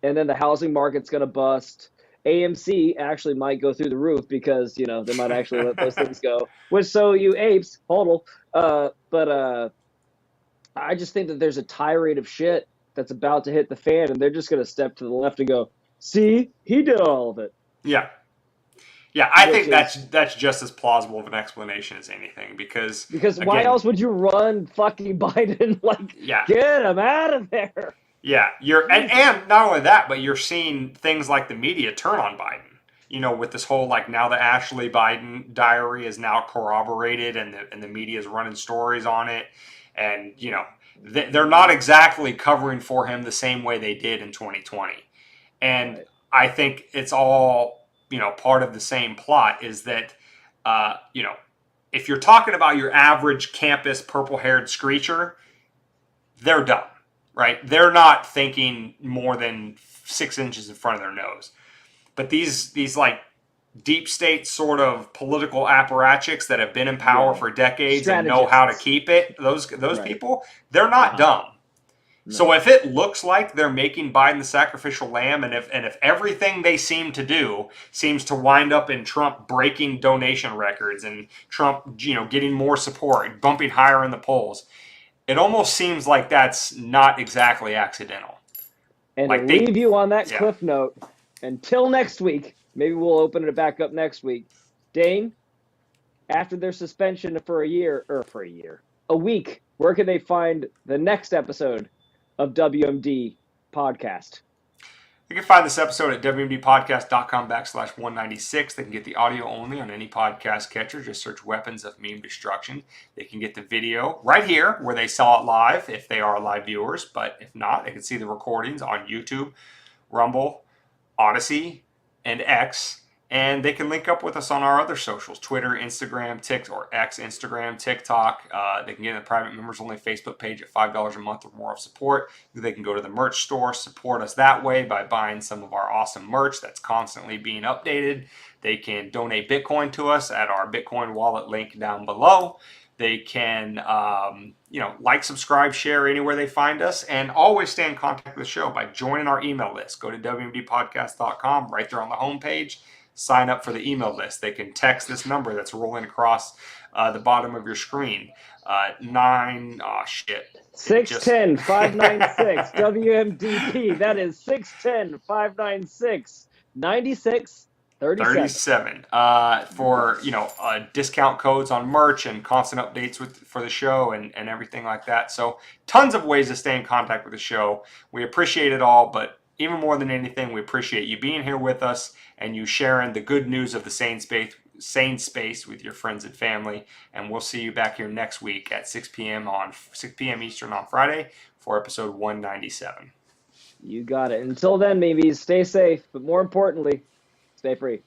[SPEAKER 2] then the housing market's going to bust. AMC actually might go through the roof, because, you know, they might actually let those things go. Which, so you apes, hodl. But I just think that there's a tirade of shit that's about to hit the fan, and they're just going to step to the left and go, see, he did all of it.
[SPEAKER 1] Yeah. Yeah, I think that's just as plausible of an explanation as anything, because
[SPEAKER 2] again, why else would you run fucking Biden? Like, get him out of there.
[SPEAKER 1] Yeah, and not only that, but you're seeing things like the media turn on Biden. You know, with this whole, like, now the Ashley Biden diary is now corroborated, and the media is running stories on it, and, you know, they're not exactly covering for him the same way they did in 2020, and I think it's all, you know, part of the same plot, is that, you know, if you're talking about your average campus purple-haired screecher, they're dumb, right? They're not thinking more than 6 inches in front of their nose. But these like deep state sort of political apparatchiks that have been in power for decades and know how to keep it, those people, they're not dumb. No. So if it looks like they're making Biden the sacrificial lamb, and if everything they seem to do seems to wind up in Trump breaking donation records and Trump, you know, getting more support, bumping higher in the polls, it almost seems like that's not exactly accidental.
[SPEAKER 2] And like to leave you on that cliff note, until next week, maybe we'll open it back up next week. Dane, after their suspension for a week, where can they find the next episode of WMD Podcast?
[SPEAKER 1] You can find this episode at WMDpodcast.com/196. They can get the audio only on any podcast catcher. Just search Weapons of Meme Destruction. They can get the video right here where they saw it live if they are live viewers. But if not, they can see the recordings on YouTube, Rumble, Odyssey, and X. And they can link up with us on our other socials, Twitter, Instagram, Instagram, TikTok. They can get in the private members only Facebook page at $5 a month or more of support. They can go to the merch store, support us that way by buying some of our awesome merch that's constantly being updated. They can donate Bitcoin to us at our Bitcoin wallet link down below. They can, like, subscribe, share anywhere they find us, and always stay in contact with the show by joining our email list. Go to WMDpodcast.com, right there on the homepage. Sign up for the email list. They can text this number that's rolling across the bottom of your screen.
[SPEAKER 2] 610-596 WMDP. That is 610-596-9637.
[SPEAKER 1] For discount codes on merch and constant updates for the show and everything like that. So tons of ways to stay in contact with the show. We appreciate it all, but even more than anything, we appreciate you being here with us and you sharing the good news of the sane space with your friends and family. And we'll see you back here next week at 6 p.m. Eastern on Friday for episode 197.
[SPEAKER 2] You got it. Until then, maybe stay safe, but more importantly, stay free.